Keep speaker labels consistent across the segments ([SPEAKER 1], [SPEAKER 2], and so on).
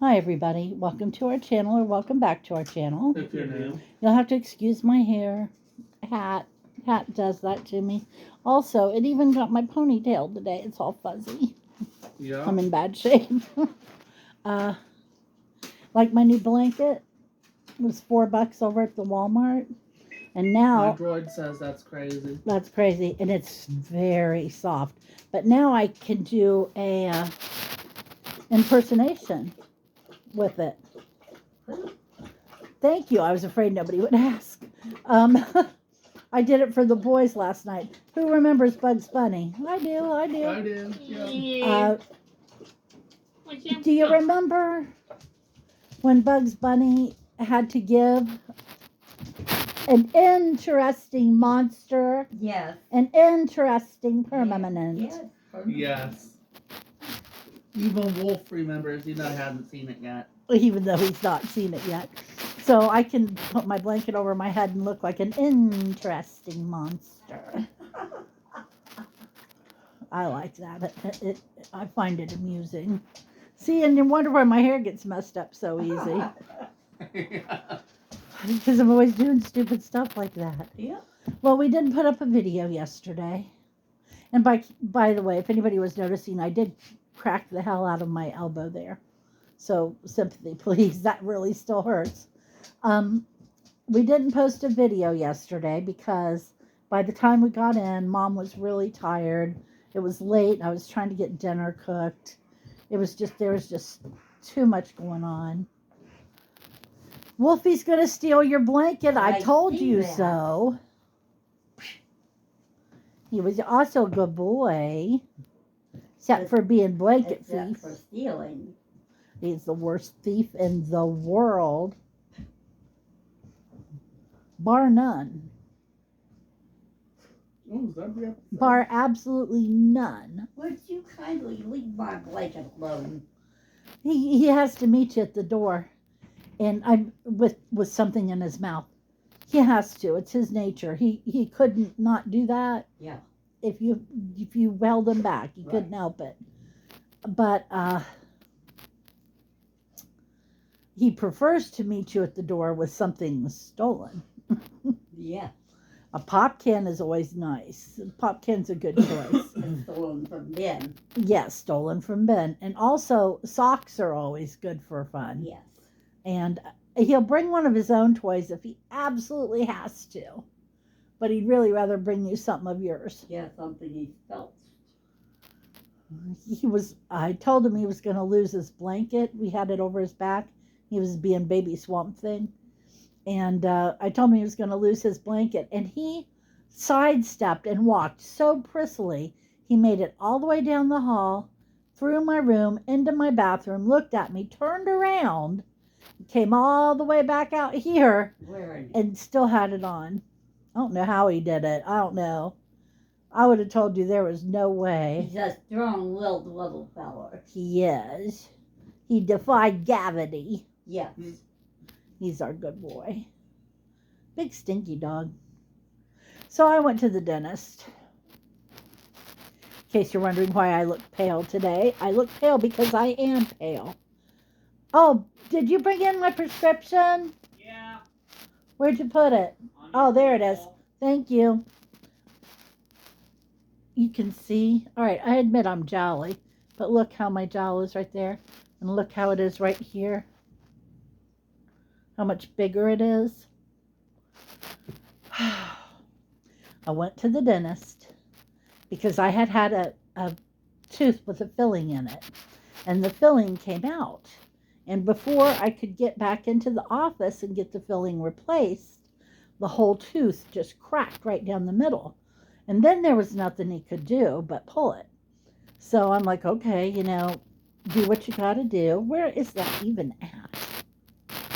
[SPEAKER 1] Hi everybody, welcome to our channel or welcome back to our channel.
[SPEAKER 2] If you're new.
[SPEAKER 1] You'll have to excuse my hair. Hat does that to me. Also, it even got my ponytail today. It's all fuzzy.
[SPEAKER 2] Yeah.
[SPEAKER 1] I'm in bad shape. Like my new blanket was $4 over at the Walmart. And
[SPEAKER 2] My
[SPEAKER 1] now
[SPEAKER 2] droid says that's crazy.
[SPEAKER 1] that's crazy, and it's very soft. But now I can do a impersonation with it. Thank you. I was afraid nobody would ask. I did it for the boys last night. Who remembers Bugs Bunny? I do.
[SPEAKER 2] I do.
[SPEAKER 1] Uh, do you remember when Bugs Bunny had to give an interesting monster,
[SPEAKER 3] Yes.
[SPEAKER 1] an interesting permanent?
[SPEAKER 3] Yes.
[SPEAKER 2] Yes. Even Wolf remembers, even though he hasn't seen it yet.
[SPEAKER 1] Even though he's not seen it yet. So I can put my blanket over my head and look like an interesting monster. I like that. I find it amusing. See, and you wonder why my hair gets messed up so easy.
[SPEAKER 2] Yeah.
[SPEAKER 1] Because I'm always doing stupid stuff like that.
[SPEAKER 3] Yeah.
[SPEAKER 1] Well, we didn't put up a video yesterday. And by the way, if anybody was noticing, I did crack the hell out of my elbow there. So sympathy, please. That really still hurts. We didn't post a video yesterday because by the time we got in, Mom was really tired. It was late. I was trying to get dinner cooked. There was just too much going on. Wolfie's going to steal your blanket. I told you
[SPEAKER 3] that.
[SPEAKER 1] so. He was also a good boy, except for being blanket
[SPEAKER 3] Except
[SPEAKER 1] thief.
[SPEAKER 3] for stealing.
[SPEAKER 1] He's the worst thief in the world. Bar none.
[SPEAKER 2] Oh, is that the episode?
[SPEAKER 1] Bar absolutely none.
[SPEAKER 3] Would you kindly leave my blanket alone?
[SPEAKER 1] He has to meet you at the door, and I'm with something in his mouth. He has to. It's his nature. He couldn't not do that.
[SPEAKER 3] Yeah.
[SPEAKER 1] If you held him back, he couldn't help it. But he prefers to meet you at the door with something stolen.
[SPEAKER 3] Yeah.
[SPEAKER 1] A pop can is always nice. A pop can's a good choice.
[SPEAKER 3] Stolen from Ben.
[SPEAKER 1] Yes, stolen from Ben. And also, socks are always good for fun.
[SPEAKER 3] Yes.
[SPEAKER 1] And he'll bring one of his own toys if he absolutely has to. But he'd really rather bring you something of yours.
[SPEAKER 3] Yeah, something he felt.
[SPEAKER 1] I told him he was going to lose his blanket. We had it over his back. He was being baby Swamp Thing. And I told him he was going to lose his blanket. And he sidestepped and walked so prissily. He made it all the way down the hall, through my room, into my bathroom, looked at me, turned around, came all the way back out here, and still had it on. I don't know how he did it. I don't know. I would have told you there was no way.
[SPEAKER 3] He's a strong-willed little feller.
[SPEAKER 1] He is. He defied gravity.
[SPEAKER 3] Yes.
[SPEAKER 1] He's our good boy. Big stinky dog. So I went to the dentist. In case you're wondering why I look pale today, I look pale because I am pale. Oh, did you bring in my prescription?
[SPEAKER 2] Yeah.
[SPEAKER 1] Where'd you put it? Oh, there it is. Thank you. You can see. All right, I admit I'm jolly, but look how my jowl is right there. And look how it is right here. How much bigger it is. I went to the dentist because I had a tooth with a filling in it. And the filling came out. And before I could get back into the office and get the filling replaced, the whole tooth just cracked right down the middle. And then there was nothing he could do but pull it. So I'm like, okay, do what you got to do. Where is that even at?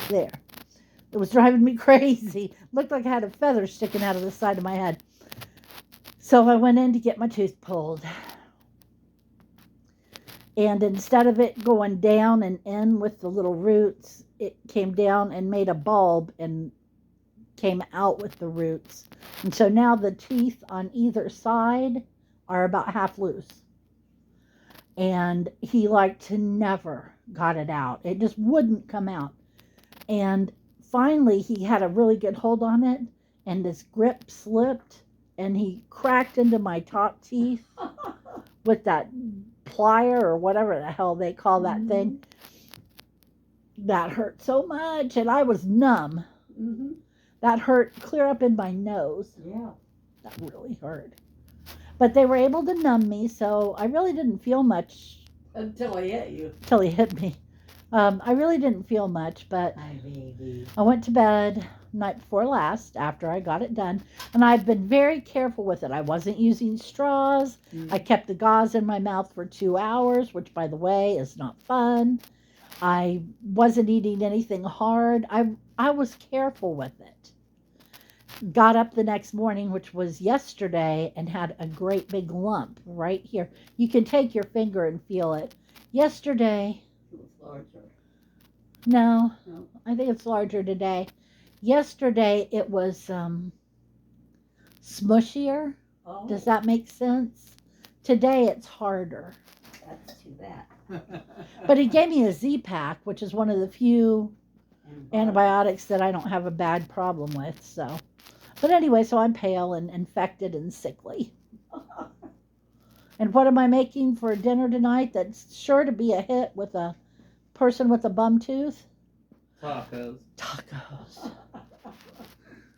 [SPEAKER 1] There. It was driving me crazy. Looked like I had a feather sticking out of the side of my head. So I went in to get my tooth pulled. And instead of it going down and in with the little roots, it came down and made a bulb and came out with the roots. And so now the teeth on either side are about half loose. and he liked never got it out. It just wouldn't come out. And finally, he had a really good hold on it, and his grip slipped, and he cracked into my top teeth with that plier or whatever the hell they call that thing. That hurt so much, and I was numb.
[SPEAKER 3] Mm-hmm.
[SPEAKER 1] That hurt clear up in my nose.
[SPEAKER 3] Yeah.
[SPEAKER 1] That really hurt. But they were able to numb me, so I really didn't feel much
[SPEAKER 3] Until I hit you.
[SPEAKER 1] till he hit me. I really didn't feel much, but
[SPEAKER 3] My baby.
[SPEAKER 1] I went to bed night before last after I got it done, and I've been very careful with it. I wasn't using straws. I kept the gauze in my mouth for 2 hours, which, by the way, is not fun. I wasn't eating anything hard. I was careful with it. Got up the next morning, which was yesterday, and had a great big lump right here. You can take your finger and feel it. Yesterday,
[SPEAKER 3] It was larger.
[SPEAKER 1] no,
[SPEAKER 3] No.
[SPEAKER 1] I think it's larger today. Yesterday, it was smushier.
[SPEAKER 3] Oh,
[SPEAKER 1] Does that make sense? Today, it's harder.
[SPEAKER 3] that's too bad.
[SPEAKER 1] But he gave me a Z-Pack, which is one of the few antibiotics that I don't have a bad problem with. So, but anyway, so I'm pale and infected and sickly. And what am I making for dinner tonight? That's sure to be a hit with a person with a bum tooth.
[SPEAKER 2] Tacos.
[SPEAKER 1] Tacos.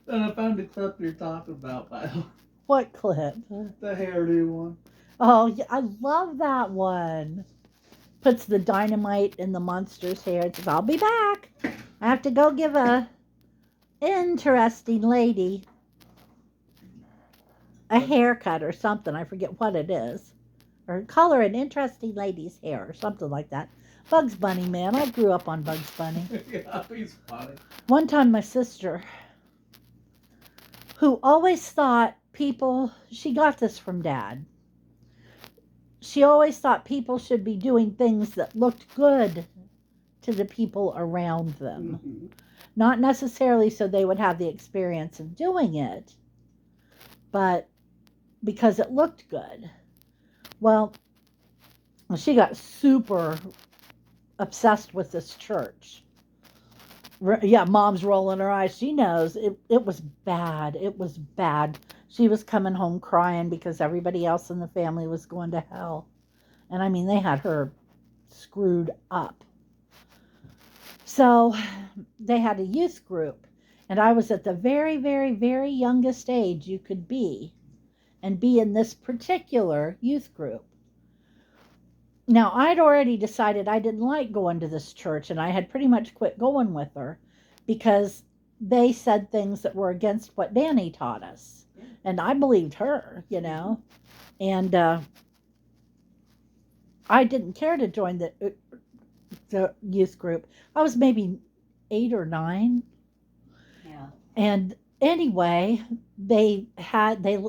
[SPEAKER 2] And I found a clip you're talking about, by the way.
[SPEAKER 1] What clip?
[SPEAKER 2] The hairdo one.
[SPEAKER 1] Oh, yeah, I love that one. Puts the dynamite in the monster's hair and says, "I'll be back. I have to go give a interesting lady a haircut or something. I forget what it is. Or color an interesting lady's hair or something like that." Bugs Bunny, man. I grew up on Bugs Bunny.
[SPEAKER 2] Yeah, he's funny.
[SPEAKER 1] One time my sister, who always thought people, she got this from Dad. She always thought people should be doing things that looked good to the people around them.
[SPEAKER 3] Mm-hmm.
[SPEAKER 1] Not necessarily so they would have the experience of doing it, but because it looked good. Well, she got super obsessed with this church. Yeah, Mom's rolling her eyes. She knows it was bad. It was bad. She was coming home crying because everybody else in the family was going to hell. And I mean, they had her screwed up. So they had a youth group, and I was at the very, very, very youngest age you could be, and be in this particular youth group. Now, I'd already decided I didn't like going to this church, and I had pretty much quit going with her because they said things that were against what Danny taught us. And I believed her, you know. And I didn't care to join the youth group. I was maybe 8 or 9.
[SPEAKER 3] Yeah.
[SPEAKER 1] And anyway,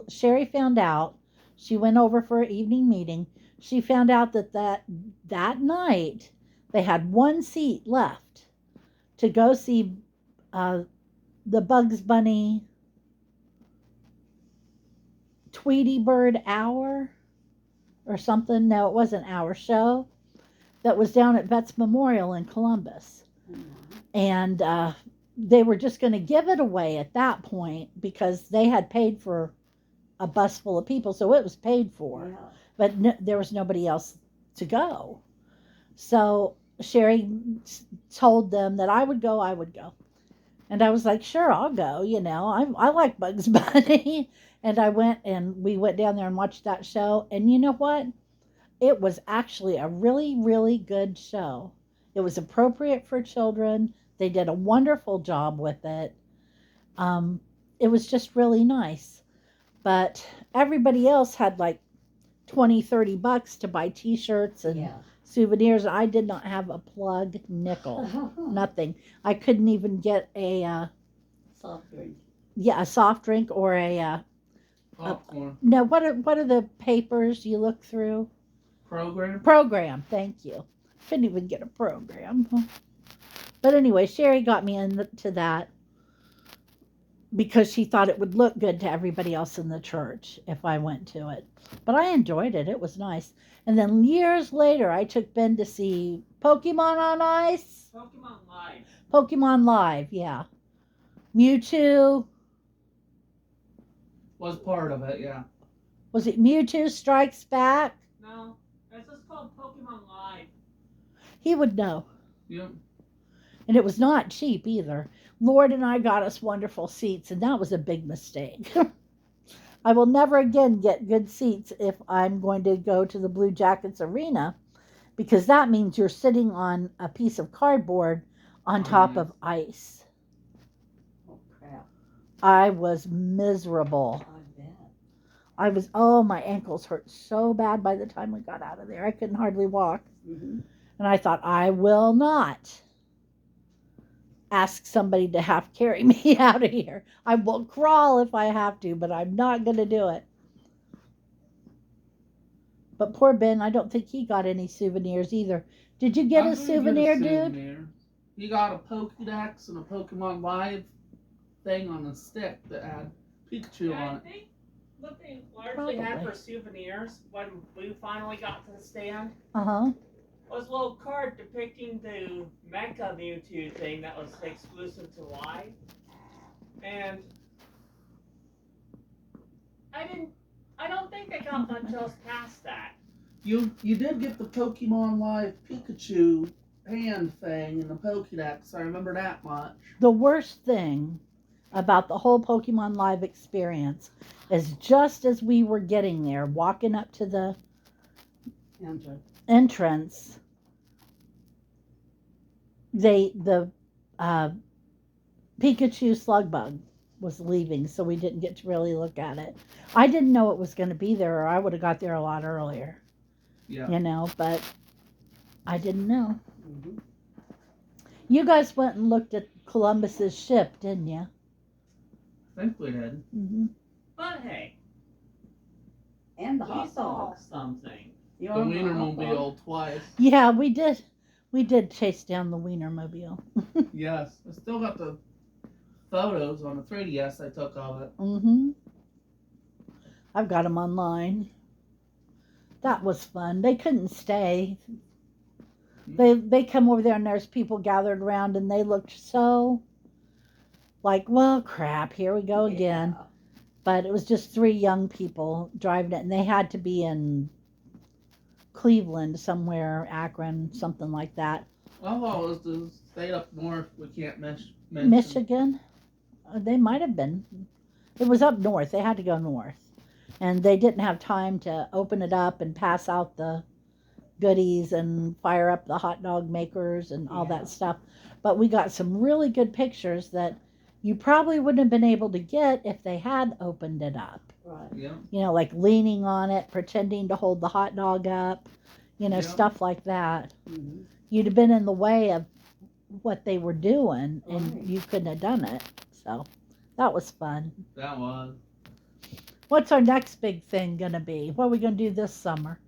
[SPEAKER 1] Sherry found out. She went over for an evening meeting. She found out that night they had one seat left to go see the Bugs Bunny Tweety Bird Hour or something. No, it wasn't Hour show. That was down at Vets Memorial in Columbus.
[SPEAKER 3] Mm-hmm.
[SPEAKER 1] And they were just going to give it away at that point because they had paid for a bus full of people, so it was paid for.
[SPEAKER 3] Yeah.
[SPEAKER 1] But there was nobody else to go. So Sherry told them that I would go. And I was like, sure, I'll go. You know, I like Bugs Bunny. And I went, and we went down there and watched that show. And you know what? It was actually a really, really good show. It was appropriate for children. They did a wonderful job with it. It was just really nice. But everybody else had like $20-$30 to buy t-shirts and souvenirs. I did not have a plug nickel. Nothing. I couldn't even get a
[SPEAKER 3] Soft drink.
[SPEAKER 1] a soft drink or a
[SPEAKER 2] Popcorn.
[SPEAKER 1] no, what are the papers you look through? Program, thank you. Couldn't even get a program. But anyway, Sherry got me into that. because she thought it would look good to everybody else in the church if I went to it. But I enjoyed it. It was nice. And then years later, I took Ben to see Pokemon on Ice.
[SPEAKER 4] Pokemon Live.
[SPEAKER 1] Pokemon Live, yeah. Mewtwo.
[SPEAKER 2] Was part of it, yeah.
[SPEAKER 1] Was it Mewtwo Strikes Back?
[SPEAKER 4] No, it's just called Pokemon Live.
[SPEAKER 1] He would know.
[SPEAKER 2] Yep.
[SPEAKER 1] And it was not cheap either. Lord and I got us wonderful seats, and that was a big mistake. I will never again get good seats if I'm going to go to the Blue Jackets Arena, because that means you're sitting on a piece of cardboard on
[SPEAKER 2] Oh,
[SPEAKER 1] top
[SPEAKER 2] yes.
[SPEAKER 1] of ice.
[SPEAKER 3] Oh, crap.
[SPEAKER 1] I was miserable.
[SPEAKER 3] I bet.
[SPEAKER 1] My ankles hurt so bad by the time we got out of there. I couldn't hardly walk.
[SPEAKER 3] Mm-hmm.
[SPEAKER 1] And I thought, I will not ask somebody to have carry me out of here. I will crawl if I have to, but I'm not going to do it. But poor Ben, I don't think he got any souvenirs either. Did you get
[SPEAKER 2] I'm
[SPEAKER 1] a
[SPEAKER 2] gonna
[SPEAKER 1] souvenir,
[SPEAKER 2] get a
[SPEAKER 1] dude?
[SPEAKER 2] souvenir. He got a Pokédex and a Pokemon Live thing on a stick that had Pikachu
[SPEAKER 4] Yeah,
[SPEAKER 2] on
[SPEAKER 4] I
[SPEAKER 2] it.
[SPEAKER 4] think what they largely had
[SPEAKER 1] Probably.
[SPEAKER 4] for souvenirs when we finally got to the stand
[SPEAKER 1] Uh-huh.
[SPEAKER 4] was a little card depicting the Mecha Mewtwo thing that was exclusive to Live. And I don't think they got much else past that.
[SPEAKER 2] You did get the Pokemon Live Pikachu hand thing in the Pokédex. I remember that much.
[SPEAKER 1] The worst thing about the whole Pokemon Live experience is just as we were getting there, walking up to the
[SPEAKER 3] Andrew.
[SPEAKER 1] entrance, the Pikachu Slugbug was leaving, so we didn't get to really look at it. I didn't know it was going to be there, or I would have got there a lot earlier,
[SPEAKER 2] Yeah.
[SPEAKER 1] but I didn't know.
[SPEAKER 3] Mm-hmm.
[SPEAKER 1] You guys went and looked at Columbus's ship, didn't you?
[SPEAKER 2] I think we did.
[SPEAKER 1] Mm-hmm.
[SPEAKER 4] But hey,
[SPEAKER 3] And the
[SPEAKER 4] we
[SPEAKER 3] hot
[SPEAKER 4] saw
[SPEAKER 3] dogs.
[SPEAKER 4] something.
[SPEAKER 3] You
[SPEAKER 2] The
[SPEAKER 3] remember the hot dog?
[SPEAKER 2] Wienermobile twice.
[SPEAKER 1] Yeah, we did. We did chase down the Wienermobile.
[SPEAKER 2] Yes. I still got the photos on the 3DS I took of it.
[SPEAKER 1] Mm-hmm. I've got them online. That was fun. They couldn't stay. They come over there and there's people gathered around and they looked so like, well, crap, here we go again.
[SPEAKER 3] Yeah.
[SPEAKER 1] But it was just 3 young people driving it, and they had to be in Cleveland somewhere, Akron, something like that.
[SPEAKER 2] Well, it was the state up north we can't mention.
[SPEAKER 1] Michigan? They might have been. It was up north. They had to go north. And they didn't have time to open it up and pass out the goodies and fire up the hot dog makers and all
[SPEAKER 3] Yeah.
[SPEAKER 1] that stuff. But we got some really good pictures that you probably wouldn't have been able to get if they had opened it up.
[SPEAKER 3] Right.
[SPEAKER 2] Yeah.
[SPEAKER 1] Like leaning on it, pretending to hold the hot dog up,
[SPEAKER 2] Yeah.
[SPEAKER 1] stuff like that.
[SPEAKER 3] Mm-hmm.
[SPEAKER 1] You'd have been in the way of what they were doing, and
[SPEAKER 3] Right.
[SPEAKER 1] you couldn't have done it. So that was fun.
[SPEAKER 2] That was.
[SPEAKER 1] What's our next big thing going to be? What are we going to do this summer?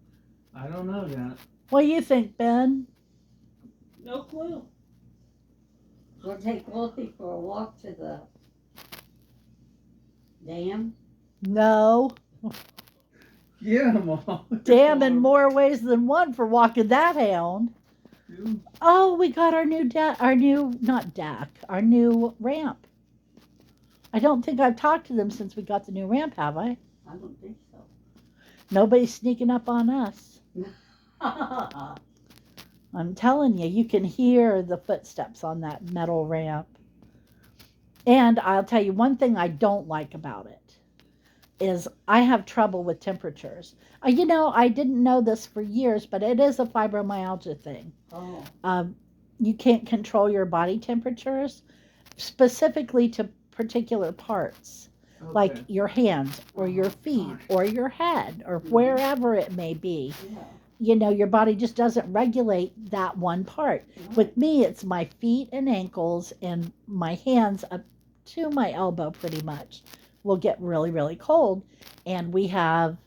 [SPEAKER 2] I don't know yet.
[SPEAKER 1] What do you think, Ben?
[SPEAKER 4] No clue.
[SPEAKER 3] We'll take Wolfie for a walk to the dam.
[SPEAKER 1] No.
[SPEAKER 2] Yeah, Mom.
[SPEAKER 1] Damn, in more ways than one for walking that hound.
[SPEAKER 2] Yeah.
[SPEAKER 1] Oh, we got our new our new ramp. I don't think I've talked to them since we got the new ramp, have I?
[SPEAKER 3] I don't think so.
[SPEAKER 1] Nobody's sneaking up on us. I'm telling you, you can hear the footsteps on that metal ramp. And I'll tell you one thing I don't like about it is I have trouble with temperatures. I didn't know this for years, but it is a fibromyalgia thing.
[SPEAKER 3] Oh.
[SPEAKER 1] You can't control your body temperatures, specifically to particular parts, like
[SPEAKER 2] Okay.
[SPEAKER 1] your hands or your feet or your head or
[SPEAKER 3] Mhm.
[SPEAKER 1] wherever it may be.
[SPEAKER 3] Yeah.
[SPEAKER 1] Your body just doesn't regulate that one part. With me, it's my feet and ankles and my hands up to my elbow pretty much will get really, really cold. And we have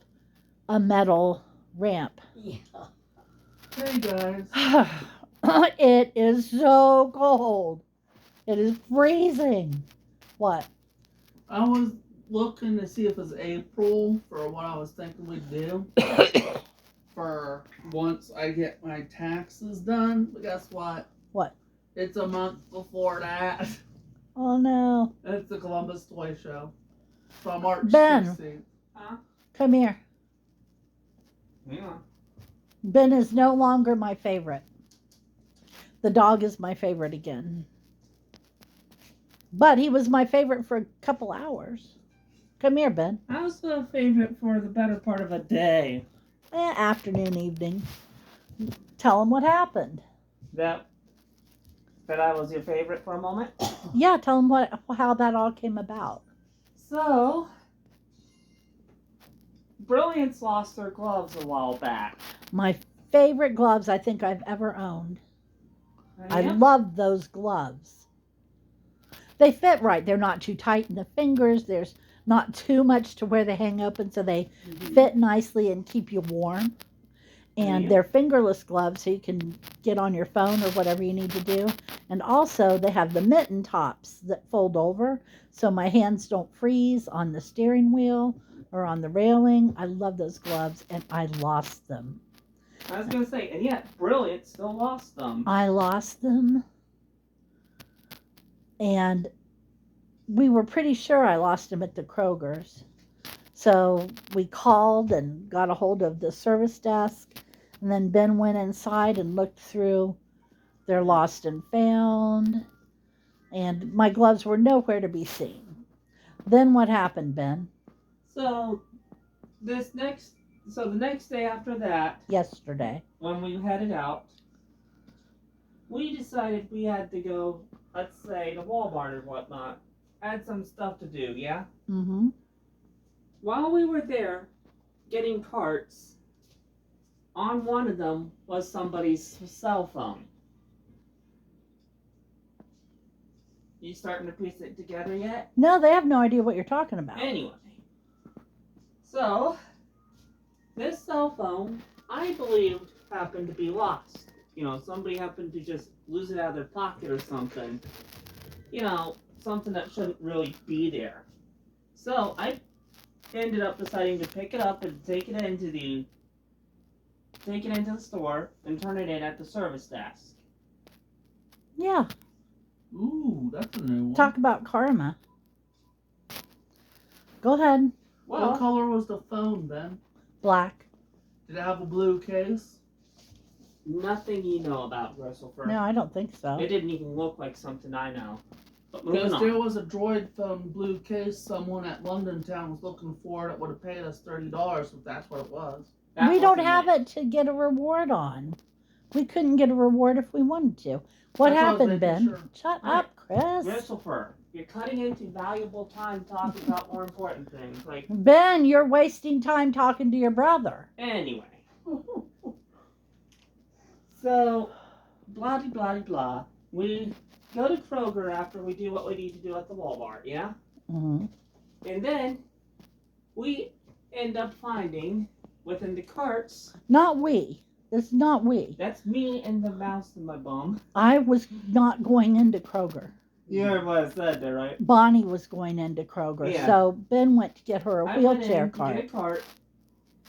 [SPEAKER 1] a metal ramp.
[SPEAKER 3] Yeah.
[SPEAKER 2] Hey, guys.
[SPEAKER 1] It is so cold. It is freezing. What?
[SPEAKER 2] I was looking to see if it was April for what I was thinking we'd do. For once I get my taxes done. But guess what?
[SPEAKER 1] What?
[SPEAKER 2] It's a month before that.
[SPEAKER 1] Oh no.
[SPEAKER 2] It's the Columbus Toy Show. So March
[SPEAKER 1] Ben.
[SPEAKER 2] 16th.
[SPEAKER 1] Come here.
[SPEAKER 4] Yeah.
[SPEAKER 1] Ben is no longer my favorite. The dog is my favorite again. But he was my favorite for a couple hours. Come here, Ben.
[SPEAKER 4] I was the favorite for the better part of a day.
[SPEAKER 1] Afternoon, evening. Tell him what happened.
[SPEAKER 4] That I was your favorite for a moment.
[SPEAKER 1] Yeah, tell him how that all came about.
[SPEAKER 4] So, Brilliance lost their gloves a while back.
[SPEAKER 1] My favorite gloves I think I've ever owned. I
[SPEAKER 4] Yeah.
[SPEAKER 1] love those gloves. They fit right. They're not too tight in the fingers. There's not too much to where they hang open, so they fit nicely and keep you warm. And
[SPEAKER 4] Yeah.
[SPEAKER 1] they're fingerless gloves, so you can get on your phone or whatever you need to do. And also, they have the mitten tops that fold over, so my hands don't freeze on the steering wheel or on the railing. I love those gloves, and I lost them.
[SPEAKER 4] I was gonna say, and yet Brilliance still lost them.
[SPEAKER 1] I lost them. And we were pretty sure I lost them at the Kroger's. So we called and got a hold of the service desk. And then Ben went inside and looked through their lost and found. And my gloves were nowhere to be seen. Then what happened, Ben?
[SPEAKER 4] So the next day after that,
[SPEAKER 1] Yesterday.
[SPEAKER 4] when we headed out, we decided we had to go, let's say, to Walmart or whatnot. Had some stuff to do, yeah?
[SPEAKER 1] Mm-hmm.
[SPEAKER 4] While we were there getting carts, on one of them was somebody's cell phone. You starting to piece it together yet?
[SPEAKER 1] No, they have no idea what you're talking about.
[SPEAKER 4] Anyway, so this cell phone, I believed, happened to be lost. You know, somebody happened to just lose it out of their pocket or something. You know, something that shouldn't really be there. So I ended up deciding to pick it up and take it into the store and turn it in at the service desk.
[SPEAKER 1] Yeah,
[SPEAKER 2] Ooh, that's a new one.
[SPEAKER 1] talk about karma. Go ahead.
[SPEAKER 2] What
[SPEAKER 4] Well,
[SPEAKER 2] color was the phone, Ben?
[SPEAKER 1] Black.
[SPEAKER 2] Did it have a blue case?
[SPEAKER 4] nothing you know about Gristlefer.
[SPEAKER 1] No, I don't think so.
[SPEAKER 4] It didn't even look like something I know. But moving
[SPEAKER 2] Because
[SPEAKER 4] on.
[SPEAKER 2] there was a Droid phone blue case. Someone at London Town was looking for it. Would have paid us $30 if that's what it was.
[SPEAKER 4] That
[SPEAKER 1] We don't
[SPEAKER 4] wasn't
[SPEAKER 1] have it to get a reward on. We couldn't get a reward if we wanted to. What
[SPEAKER 2] That's what I was
[SPEAKER 1] happened,
[SPEAKER 2] making
[SPEAKER 1] Ben?
[SPEAKER 2] sure.
[SPEAKER 1] Shut
[SPEAKER 4] Right.
[SPEAKER 1] up, Chris.
[SPEAKER 4] Gristlefer, you're cutting into valuable time talking about more important things. Like,
[SPEAKER 1] Ben, you're wasting time talking to your brother.
[SPEAKER 4] anyway. So, blah de blah de blah. We go to Kroger after we do what we need to do at the Walmart, yeah?
[SPEAKER 1] Mm-hmm.
[SPEAKER 4] And then we end up finding within the carts,
[SPEAKER 1] Not we. It's not we.
[SPEAKER 4] that's me and the mouse in my bum.
[SPEAKER 1] I was not going into Kroger.
[SPEAKER 4] You heard what I said there, right?
[SPEAKER 1] Bonnie was going into Kroger.
[SPEAKER 4] Yeah.
[SPEAKER 1] So Ben went to get her a
[SPEAKER 4] I went
[SPEAKER 1] wheelchair
[SPEAKER 4] in to
[SPEAKER 1] cart.
[SPEAKER 4] get a cart,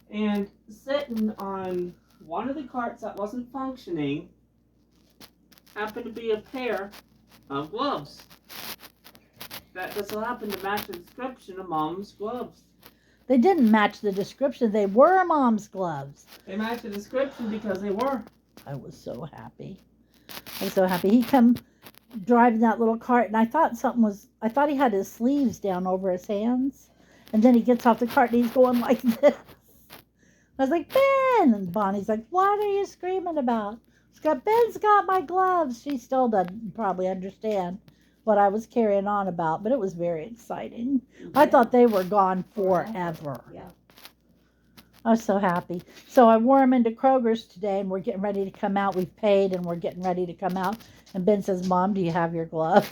[SPEAKER 4] and sitting on one of the carts that wasn't functioning happened to be a pair of gloves. That just so happened to match the description of Mom's gloves.
[SPEAKER 1] They didn't match the description. They were Mom's gloves.
[SPEAKER 4] They matched the description because they were.
[SPEAKER 1] I was so happy. I was so happy. He come driving that little cart, and I thought he had his sleeves down over his hands. And then he gets off the cart, and he's going like this. I was like, Ben! And Bonnie's like, what are you screaming about? Ben's got my gloves. She still doesn't probably understand what I was carrying on about, but it was very exciting. I thought they were gone forever.
[SPEAKER 3] Yeah.
[SPEAKER 1] I was so happy. So I wore them into Kroger's today, and we're getting ready to come out. We've paid, and we're getting ready to come out. And Ben says, Mom, do you have your gloves?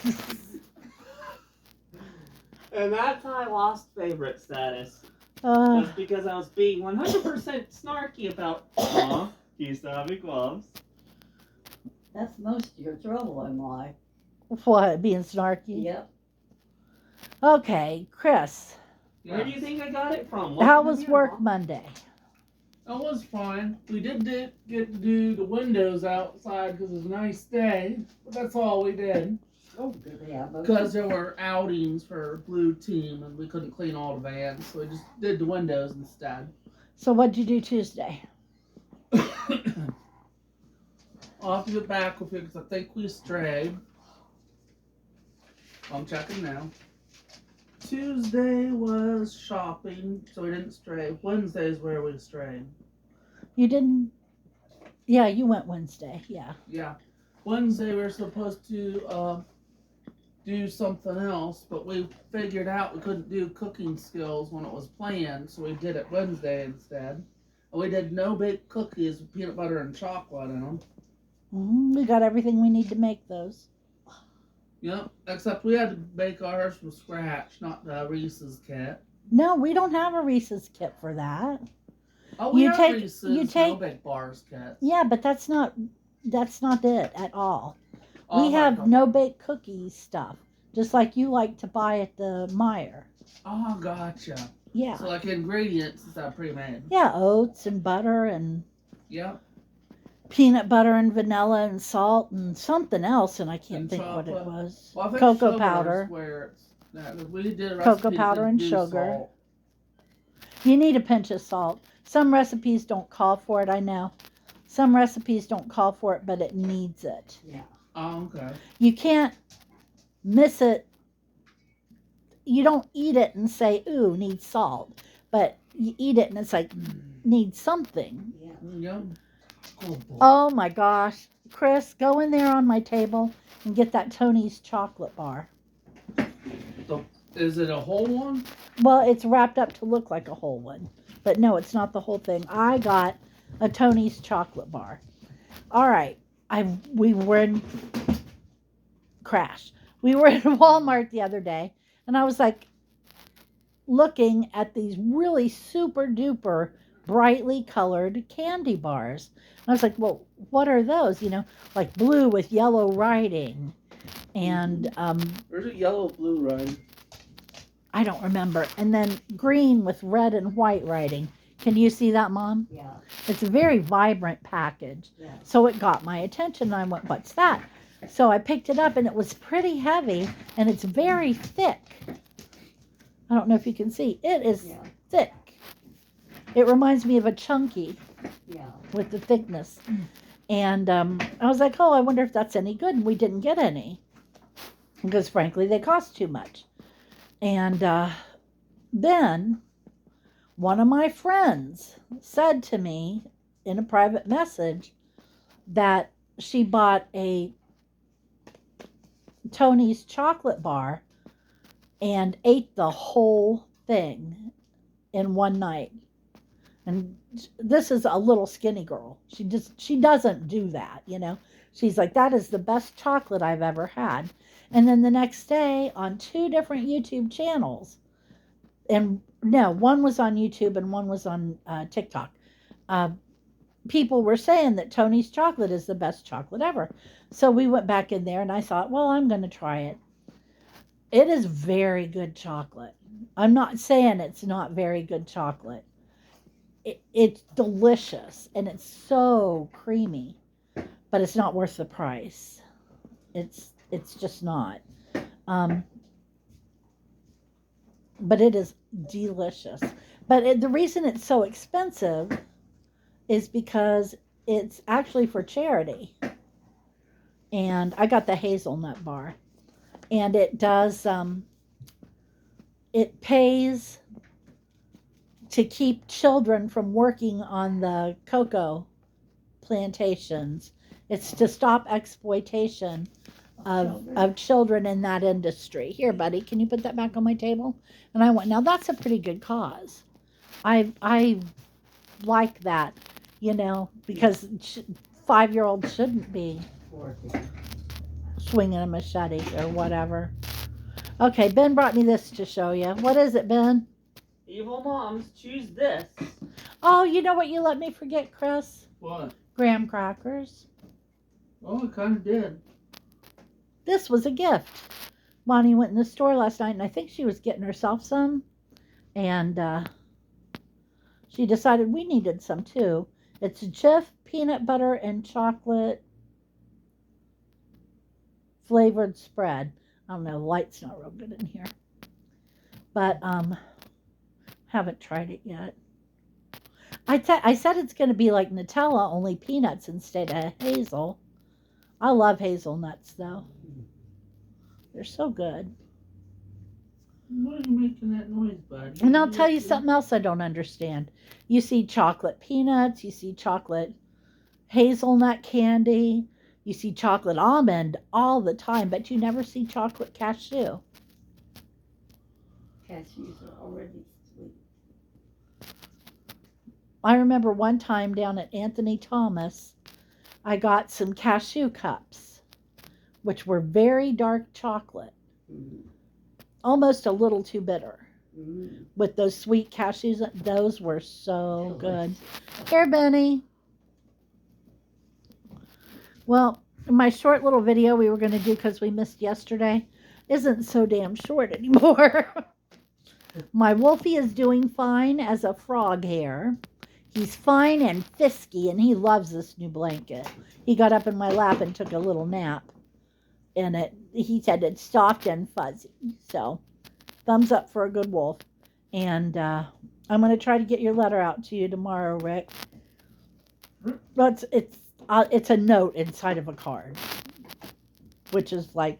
[SPEAKER 4] And that's how I lost favorite status. Was because I was being 100% snarky about, do you still have your gloves?
[SPEAKER 3] That's most of your trouble in life.
[SPEAKER 1] What, being snarky?
[SPEAKER 3] Yep.
[SPEAKER 1] Okay, Chris,
[SPEAKER 4] Where do you think I got it from?
[SPEAKER 1] how
[SPEAKER 4] What's
[SPEAKER 1] was
[SPEAKER 4] in here,
[SPEAKER 1] work
[SPEAKER 4] Mom?
[SPEAKER 1] Monday?
[SPEAKER 2] It was fine. We did get to do the windows outside because it was a nice day, but that's all we did.
[SPEAKER 3] Oh, did they have those?
[SPEAKER 2] Because there were outings for Blue Team and we couldn't clean all the vans, so we just did the windows instead.
[SPEAKER 1] So what'd you do Tuesday?
[SPEAKER 2] I'll have to get back with you because I think we strayed. I'm checking now. Tuesday was shopping, so we didn't stray. Wednesday is where we strayed.
[SPEAKER 1] You didn't? Yeah, you went Wednesday. Yeah.
[SPEAKER 2] Yeah. Wednesday we were supposed to do something else, but we figured out we couldn't do cooking skills when it was planned, so we did it Wednesday instead. And we did no-bake cookies with peanut butter and chocolate in them.
[SPEAKER 1] We got everything we need to make those.
[SPEAKER 2] Yep, except we had to bake ours from scratch, not the Reese's kit.
[SPEAKER 1] No, we don't have a Reese's kit for that.
[SPEAKER 2] Oh, we
[SPEAKER 1] You
[SPEAKER 2] have
[SPEAKER 1] take-
[SPEAKER 2] Reese's
[SPEAKER 1] you take-
[SPEAKER 2] no-bake bars kit.
[SPEAKER 1] Yeah, but that's not it at all.
[SPEAKER 2] Oh
[SPEAKER 1] We
[SPEAKER 2] my
[SPEAKER 1] have
[SPEAKER 2] God.
[SPEAKER 1] no bake cookies stuff, just like you like to buy at the Meijer.
[SPEAKER 2] Oh, gotcha.
[SPEAKER 1] Yeah.
[SPEAKER 2] So like ingredients instead of pre-made.
[SPEAKER 1] Yeah, oats and butter and
[SPEAKER 2] Yep.
[SPEAKER 1] peanut butter and vanilla and salt and something else, and I can't
[SPEAKER 2] And
[SPEAKER 1] think what it
[SPEAKER 2] chocolate.
[SPEAKER 1] was.
[SPEAKER 2] Well, I think
[SPEAKER 1] Cocoa
[SPEAKER 2] sugar
[SPEAKER 1] powder.
[SPEAKER 2] is where it's, we did a
[SPEAKER 1] Cocoa
[SPEAKER 2] recipe that
[SPEAKER 1] powder
[SPEAKER 2] didn't
[SPEAKER 1] and
[SPEAKER 2] do
[SPEAKER 1] sugar.
[SPEAKER 2] salt.
[SPEAKER 1] You need a pinch of salt. Some recipes don't call for it, I know. Some recipes don't call for it, but it needs it.
[SPEAKER 3] Yeah.
[SPEAKER 2] Oh, okay.
[SPEAKER 1] You can't miss it. You don't eat it and say, ooh, needs salt. But you eat it and it's like, needs something.
[SPEAKER 3] Yeah.
[SPEAKER 2] Yep. Good boy.
[SPEAKER 1] Oh my gosh. Chris, go in there on my table and get that Tony's chocolate bar.
[SPEAKER 2] Is it a whole one?
[SPEAKER 1] Well, it's wrapped up to look like a whole one. But no, it's not the whole thing. I got a Tony's chocolate bar. All right. We were in crash. We were in Walmart the other day, and I was like looking at these really super duper brightly colored candy bars. I was like, well, what are those? You know, like blue with yellow writing. And
[SPEAKER 2] Where's it yellow, blue, right?
[SPEAKER 1] I don't remember. And then green with red and white writing. Can you see that, Mom?
[SPEAKER 3] Yeah.
[SPEAKER 1] It's a very vibrant package.
[SPEAKER 3] Yeah.
[SPEAKER 1] So it got my attention. I went, what's that? So I picked it up, and it was pretty heavy, and it's very thick. I don't know if you can see. It is
[SPEAKER 3] Yeah.
[SPEAKER 1] thick. It reminds me of a chunky
[SPEAKER 3] Yeah.
[SPEAKER 1] with the thickness. And I was like, oh, I wonder if that's any good. And we didn't get any because, frankly, they cost too much. And then one of my friends said to me in a private message that she bought a Tony's chocolate bar and ate the whole thing in one night. And this is a little skinny girl. She doesn't do that, you know. She's like, that is the best chocolate I've ever had. And then the next day on 2 different YouTube channels, and no, one was on YouTube and one was on TikTok. People were saying that Tony's chocolate is the best chocolate ever. So we went back in there and I thought, well, I'm going to try it. It is very good chocolate. I'm not saying it's not very good chocolate. It's delicious and it's so creamy, but it's not worth the price. It's just not. But it is delicious. But the reason it's so expensive is because it's actually for charity. And I got the hazelnut bar. And it does, it pays to keep children from working on the cocoa plantations. It's to stop exploitation of children in that industry. Here, buddy, can you put that back on my table? And I went, now that's a pretty good cause. I like that, you know, because 5-year-olds shouldn't be swinging a machete or whatever. Okay, Ben brought me this to show you. What is it, Ben?
[SPEAKER 4] Evil moms choose this.
[SPEAKER 1] Oh, you know what you let me forget, Chris?
[SPEAKER 2] What?
[SPEAKER 1] Graham crackers.
[SPEAKER 2] Oh, it kind of did.
[SPEAKER 1] This was a gift. Bonnie went in the store last night, and I think she was getting herself some, and she decided we needed some too. It's Jif peanut butter and chocolate flavored spread. I don't know, the light's not real good in here, but haven't tried it yet. I said it's going to be like Nutella, only peanuts instead of hazel. I love hazelnuts though. They're so good.
[SPEAKER 2] Why are you making that noise, bud?
[SPEAKER 1] And I'll tell you something else I don't understand. You see chocolate peanuts, you see chocolate hazelnut candy, you see chocolate almond all the time, but you never see chocolate cashew.
[SPEAKER 3] Cashews are already sweet.
[SPEAKER 1] I remember one time down at Anthony Thomas, I got some cashew cups, which were very dark chocolate, almost a little too bitter. With those sweet cashews, those were so good. Here, Benny. Well, my short little video we were going to do because we missed yesterday isn't so damn short anymore. My Wolfie is doing fine as a frog hair. He's fine and fisky, and he loves this new blanket. He got up in my lap and took a little nap in it. He said it's soft and fuzzy. So, thumbs up for a good wolf. And I'm going to try to get your letter out to you tomorrow, Rick. But it's a note inside of a card, which is like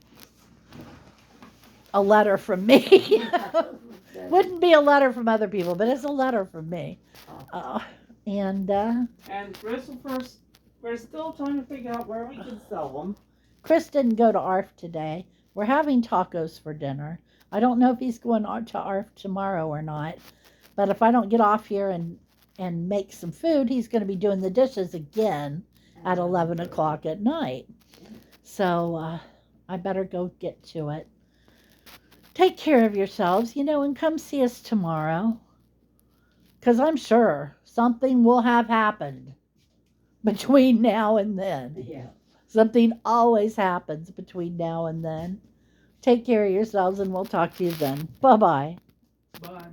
[SPEAKER 1] a letter from me. Wouldn't be a letter from other people, but it's a letter from me. And
[SPEAKER 4] Christopher's, we're still trying to figure out where we can sell them.
[SPEAKER 1] Chris didn't go to ARF today. We're having tacos for dinner. I don't know if he's going to ARF tomorrow or not, but if I don't get off here and make some food, he's going to be doing the dishes again at 11 o'clock at night. So I better go get to it. Take care of yourselves, and come see us tomorrow. Because I'm sure something will have happened between now and then.
[SPEAKER 3] Yeah.
[SPEAKER 1] Something always happens between now and then. Take care of yourselves, and we'll talk to you then. Bye-bye.
[SPEAKER 2] Bye.